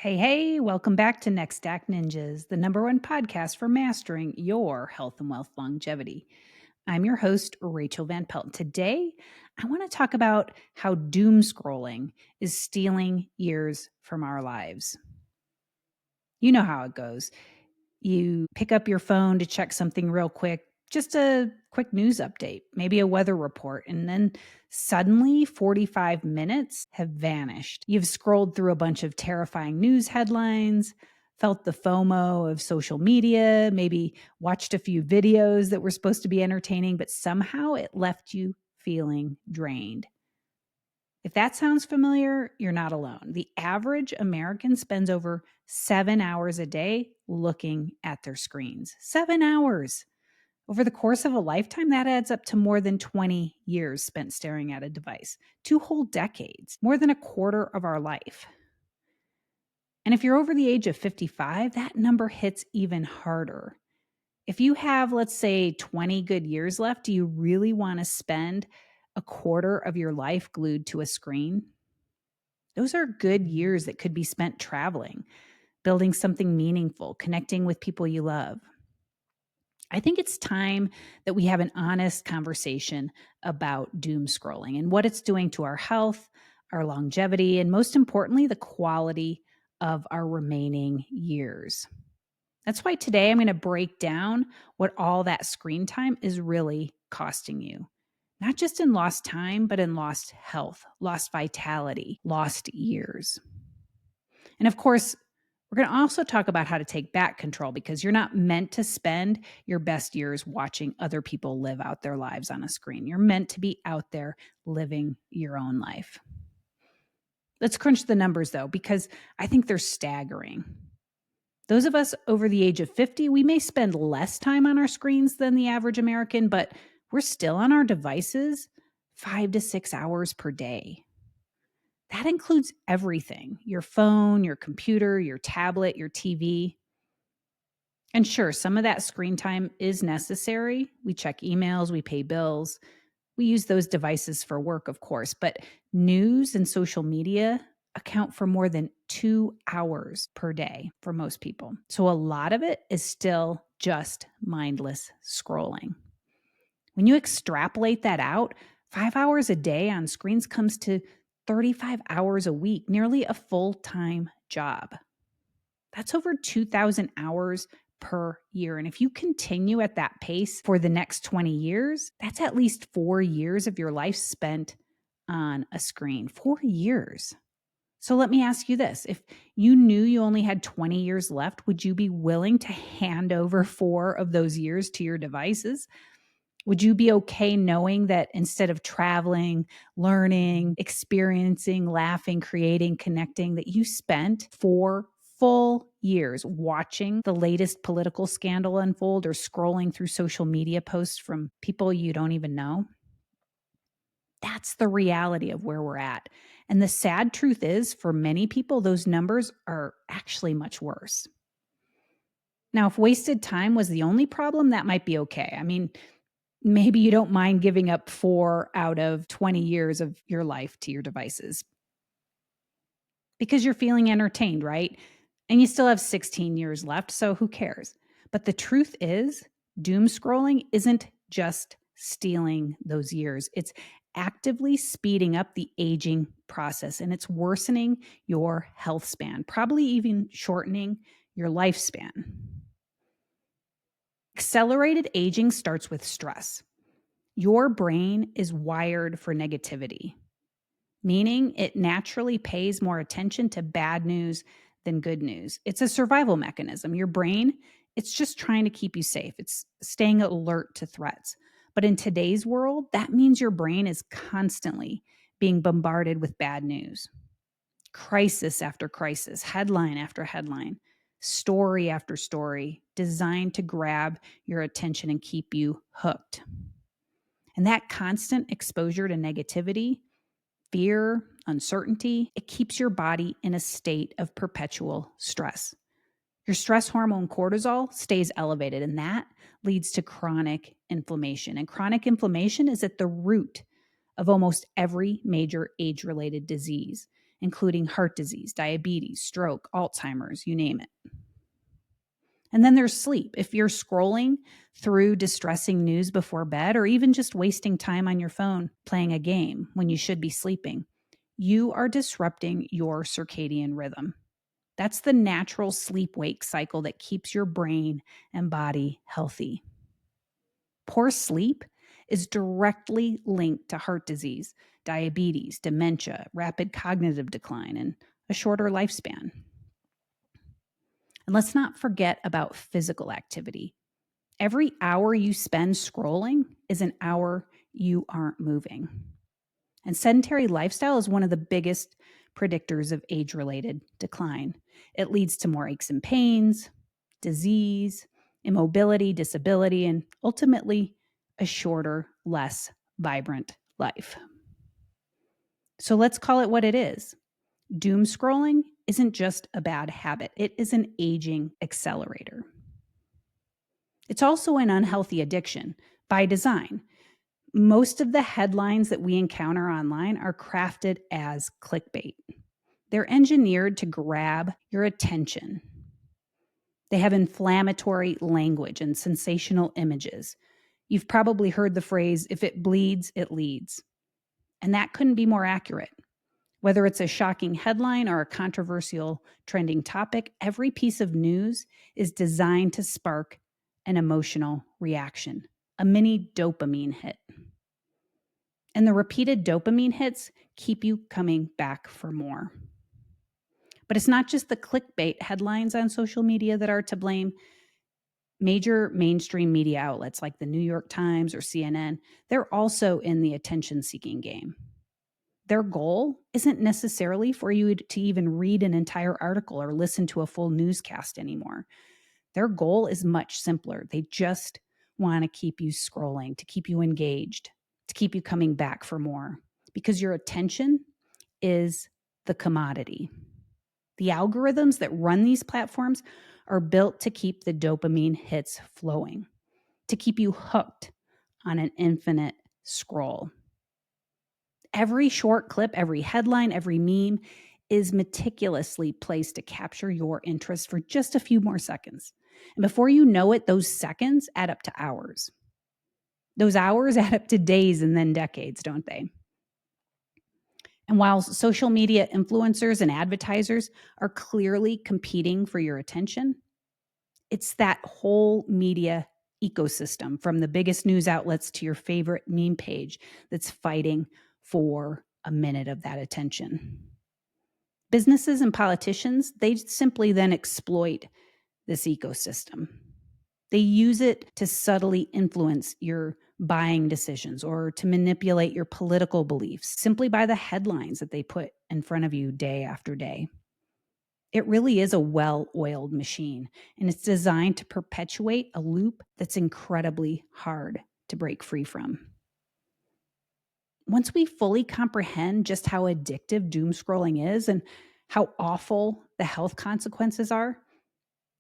Hey, welcome back to Next Stack Ninjas, the number one podcast for mastering your health and wealth longevity. I'm your host, Rachael Van Pelt. Today, I want to talk about how doom scrolling is stealing years from our lives. You know how it goes. You pick up your phone to check something real quick, just a quick news update, maybe a weather report, and then suddenly 45 minutes have vanished. You've scrolled through a bunch of terrifying news headlines, felt the FOMO of social media, maybe watched a few videos that were supposed to be entertaining, but somehow it left you feeling drained. If that sounds familiar, you're not alone. The average American spends over 7 hours a day looking at their screens. 7 hours. Over the course of a lifetime, that adds up to more than 20 years spent staring at a device, 2 whole decades, more than a quarter of our life. And if you're over the age of 55, that number hits even harder. If you have, let's say, 20 good years left, do you really want to spend a quarter of your life glued to a screen? Those are good years that could be spent traveling, building something meaningful, connecting with people you love. I think it's time that we have an honest conversation about doom scrolling and what it's doing to our health, our longevity, and most importantly, the quality of our remaining years. That's why today I'm going to break down what all that screen time is really costing you. Not just in lost time, but in lost health, lost vitality, lost years. And of course, we're going to also talk about how to take back control because you're not meant to spend your best years watching other people live out their lives on a screen. You're meant to be out there living your own life. Let's crunch the numbers though, because I think they're staggering. Those of us over the age of 50, we may spend less time on our screens than the average American, but we're still on our devices 5 to 6 hours per day. That includes everything: your phone, your computer, your tablet, your TV. And sure, some of that screen time is necessary. We check emails, we pay bills, we use those devices for work, of course, but news and social media account for more than 2 hours per day for most people. So a lot of it is still just mindless scrolling. When you extrapolate that out, 5 hours a day on screens comes to 35 hours a week, nearly a full-time job. That's over 2,000 hours per year. And if you continue at that pace for the next 20 years, that's at least 4 years of your life spent on a screen. 4 years. So let me ask you this. If you knew you only had 20 years left, would you be willing to hand over 4 of those years to your devices? Would you be okay knowing that instead of traveling, learning, experiencing, laughing, creating, connecting, that you spent 4 full years watching the latest political scandal unfold or scrolling through social media posts from people you don't even know? That's the reality of where we're at. And the sad truth is, for many people, those numbers are actually much worse. Now, if wasted time was the only problem, that might be okay. I mean, maybe you don't mind giving up 4 out of 20 years of your life to your devices because you're feeling entertained, right? And you still have 16 years left, so who cares? But the truth is, doom scrolling isn't just stealing those years, it's actively speeding up the aging process and it's worsening your health span, probably even shortening your lifespan. Accelerated aging starts with stress. Your brain is wired for negativity, meaning it naturally pays more attention to bad news than good news. It's a survival mechanism. Your brain, it's just trying to keep you safe. It's staying alert to threats. But in today's world, that means your brain is constantly being bombarded with bad news. Crisis after crisis, headline after headline, story after story, designed to grab your attention and keep you hooked. And that constant exposure to negativity, fear, uncertainty, it keeps your body in a state of perpetual stress. Your stress hormone cortisol stays elevated, and that leads to chronic inflammation. And chronic inflammation is at the root of almost every major age-related disease, including heart disease, diabetes, stroke, Alzheimer's, you name it. And then there's sleep. If you're scrolling through distressing news before bed, or even just wasting time on your phone playing a game when you should be sleeping, you are disrupting your circadian rhythm. That's the natural sleep wake cycle that keeps your brain and body healthy. Poor sleep is directly linked to heart disease, diabetes, dementia, rapid cognitive decline, and a shorter lifespan. And let's not forget about physical activity. Every hour you spend scrolling is an hour you aren't moving. And sedentary lifestyle is one of the biggest predictors of age-related decline. It leads to more aches and pains, disease, immobility, disability, and ultimately a shorter, less vibrant life. So let's call it what it is. Doom scrolling isn't just a bad habit, it is an aging accelerator. It's also an unhealthy addiction by design. Most of the headlines that we encounter online are crafted as clickbait. They're engineered to grab your attention. They have inflammatory language and sensational images. You've probably heard the phrase, if it bleeds, it leads. And that couldn't be more accurate. Whether it's a shocking headline or a controversial trending topic, every piece of news is designed to spark an emotional reaction, a mini dopamine hit. And the repeated dopamine hits keep you coming back for more. But it's not just the clickbait headlines on social media that are to blame. Major mainstream media outlets like the New York Times or CNN, they're also in the attention-seeking game. Their goal isn't necessarily for you to even read an entire article or listen to a full newscast anymore. Their goal is much simpler. They just want to keep you scrolling, to keep you engaged, to keep you coming back for more, because your attention is the commodity. The algorithms that run these platforms are built to keep the dopamine hits flowing, to keep you hooked on an infinite scroll. Every short clip, every headline, every meme is meticulously placed to capture your interest for just a few more seconds. And before you know it, those seconds add up to hours. Those hours add up to days and then decades, don't they? And while social media influencers and advertisers are clearly competing for your attention, it's that whole media ecosystem, from the biggest news outlets to your favorite meme page, that's fighting for a minute of that attention. Businesses and politicians, they simply then exploit this ecosystem. They use it to subtly influence your buying decisions or to manipulate your political beliefs simply by the headlines that they put in front of you day after day. It really is a well-oiled machine, and it's designed to perpetuate a loop that's incredibly hard to break free from. Once we fully comprehend just how addictive doom scrolling is and how awful the health consequences are,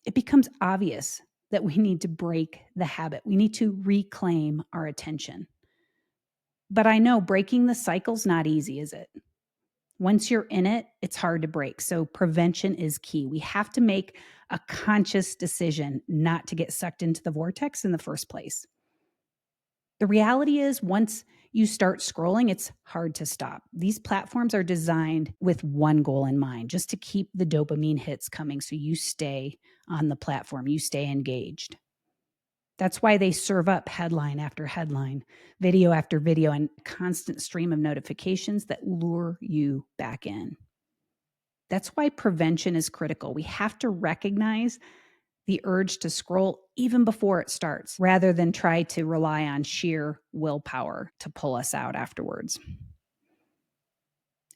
it becomes obvious that we need to break the habit. We need to reclaim our attention. But I know breaking the cycle's not easy, is it? Once you're in it, it's hard to break. So prevention is key. We have to make a conscious decision not to get sucked into the vortex in the first place. The reality is, once you start scrolling, it's hard to stop. These platforms are designed with one goal in mind, just to keep the dopamine hits coming so you stay on the platform, you stay engaged. That's why they serve up headline after headline, video after video, and constant stream of notifications that lure you back in. That's why prevention is critical. We have to recognize the urge to scroll even before it starts, rather than try to rely on sheer willpower to pull us out afterwards.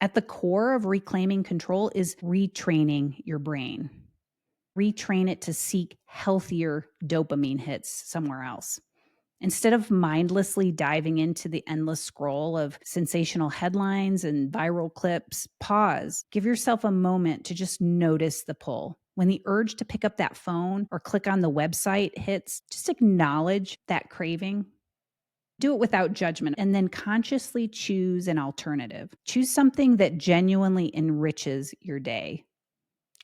At the core of reclaiming control is retraining your brain. Retrain it to seek healthier dopamine hits somewhere else. Instead of mindlessly diving into the endless scroll of sensational headlines and viral clips, pause. Give yourself a moment to just notice the pull. When the urge to pick up that phone or click on the website hits, just acknowledge that craving. Do it without judgment and then consciously choose an alternative. Choose something that genuinely enriches your day.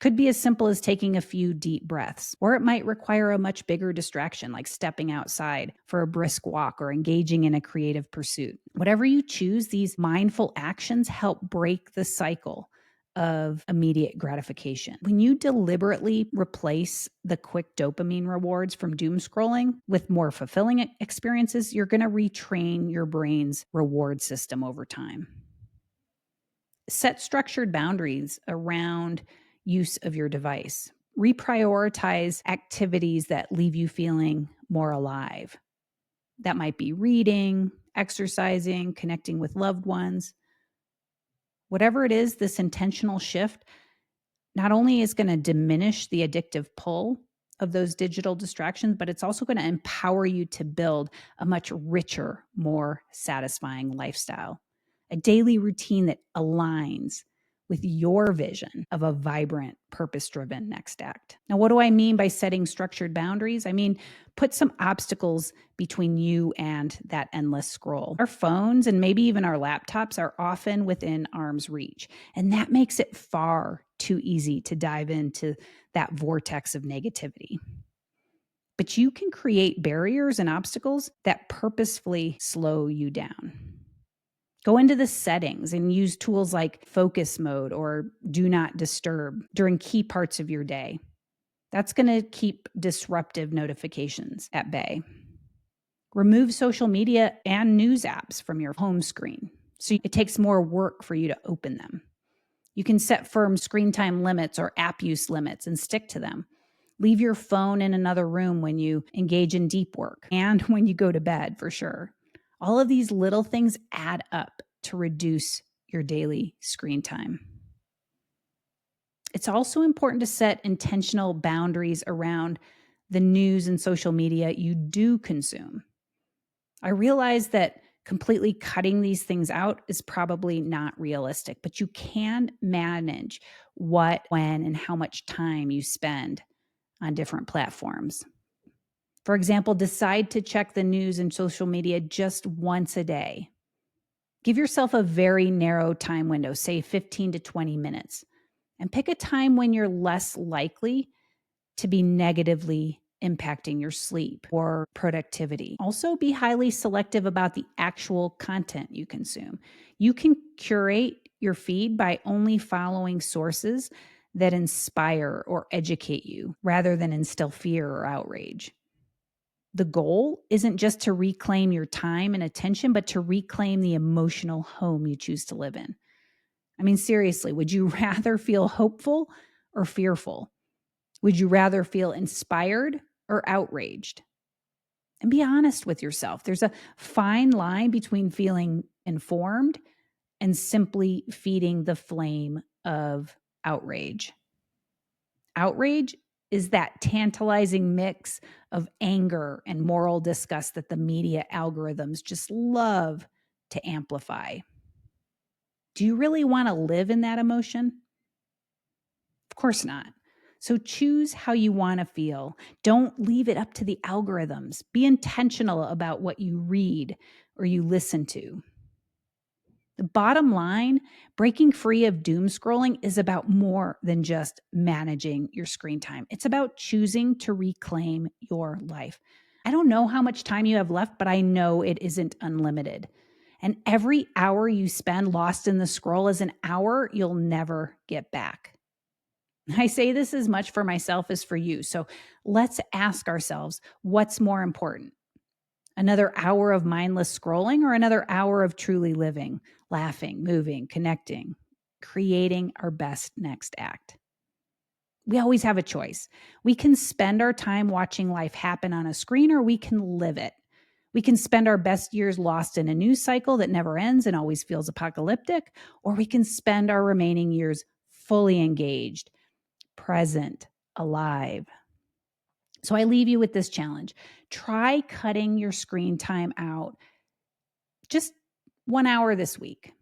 Could be as simple as taking a few deep breaths, or it might require a much bigger distraction like stepping outside for a brisk walk or engaging in a creative pursuit. Whatever you choose, these mindful actions help break the cycle of immediate gratification. When you deliberately replace the quick dopamine rewards from doom scrolling with more fulfilling experiences, you're going to retrain your brain's reward system over time. Set structured boundaries around use of your device. Reprioritize activities that leave you feeling more alive. That might be reading, exercising, connecting with loved ones. Whatever it is, this intentional shift not only is going to diminish the addictive pull of those digital distractions, but it's also going to empower you to build a much richer, more satisfying lifestyle. A daily routine that aligns with your vision of a vibrant, purpose-driven next act. Now, what do I mean by setting structured boundaries? I mean, put some obstacles between you and that endless scroll. Our phones and maybe even our laptops are often within arm's reach, and that makes it far too easy to dive into that vortex of negativity. But you can create barriers and obstacles that purposefully slow you down. Go into the settings and use tools like focus mode or do not disturb during key parts of your day. That's going to keep disruptive notifications at bay. Remove social media and news apps from your home screen, so it takes more work for you to open them. You can set firm screen time limits or app use limits and stick to them. Leave your phone in another room when you engage in deep work and when you go to bed, for sure. All of these little things add up to reduce your daily screen time. It's also important to set intentional boundaries around the news and social media you do consume. I realize that completely cutting these things out is probably not realistic, but you can manage what, when, and how much time you spend on different platforms. For example, decide to check the news and social media just once a day. Give yourself a very narrow time window, say 15 to 20 minutes, and pick a time when you're less likely to be negatively impacting your sleep or productivity. Also, be highly selective about the actual content you consume. You can curate your feed by only following sources that inspire or educate you rather than instill fear or outrage. The goal isn't just to reclaim your time and attention, but to reclaim the emotional home you choose to live in. I mean, seriously, would you rather feel hopeful or fearful? Would you rather feel inspired or outraged? And be honest with yourself. There's a fine line between feeling informed and simply feeding the flame of outrage. Outrage is that tantalizing mix of anger and moral disgust that the media algorithms just love to amplify. Do you really want to live in that emotion? Of course not. So choose how you want to feel. Don't leave it up to the algorithms. Be intentional about what you read or you listen to. The bottom line, breaking free of doom scrolling is about more than just managing your screen time. It's about choosing to reclaim your life. I don't know how much time you have left, but I know it isn't unlimited. And every hour you spend lost in the scroll is an hour you'll never get back. I say this as much for myself as for you. So let's ask ourselves, what's more important? Another hour of mindless scrolling or another hour of truly living, laughing, moving, connecting, creating our best next act? We always have a choice. We can spend our time watching life happen on a screen, or we can live it. We can spend our best years lost in a news cycle that never ends and always feels apocalyptic, or we can spend our remaining years fully engaged, present, alive. So I leave you with this challenge. Try cutting your screen time out just 1 hour this week.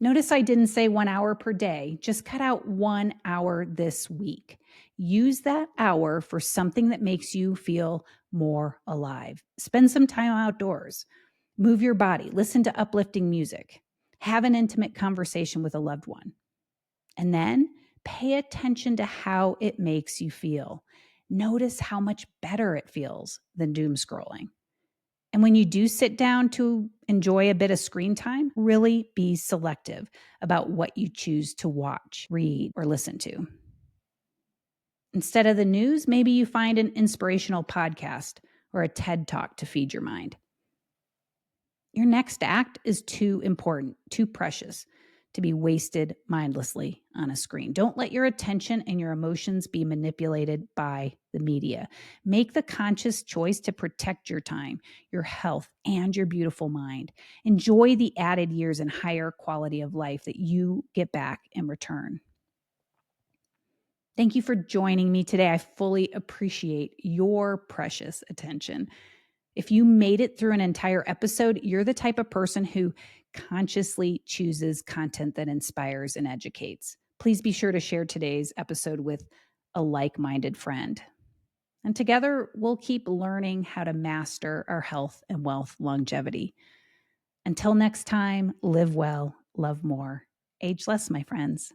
Notice I didn't say 1 hour per day, just cut out 1 hour this week. Use that hour for something that makes you feel more alive. Spend some time outdoors, move your body, listen to uplifting music, have an intimate conversation with a loved one. And then pay attention to how it makes you feel. Notice how much better it feels than doom scrolling. And when you do sit down to enjoy a bit of screen time, really be selective about what you choose to watch, read, or listen to. Instead of the news, maybe you find an inspirational podcast or a TED talk to feed your mind. Your next act is too important, too precious to be wasted mindlessly on a screen. Don't let your attention and your emotions be manipulated by the media. Make the conscious choice to protect your time, your health, and your beautiful mind. Enjoy the added years and higher quality of life that you get back in return. Thank you for joining me today. I fully appreciate your precious attention. If you made it through an entire episode, you're the type of person who consciously chooses content that inspires and educates. Please be sure to share today's episode with a like-minded friend. And together, we'll keep learning how to master our health and wealth longevity. Until next time, live well, love more, age less, my friends.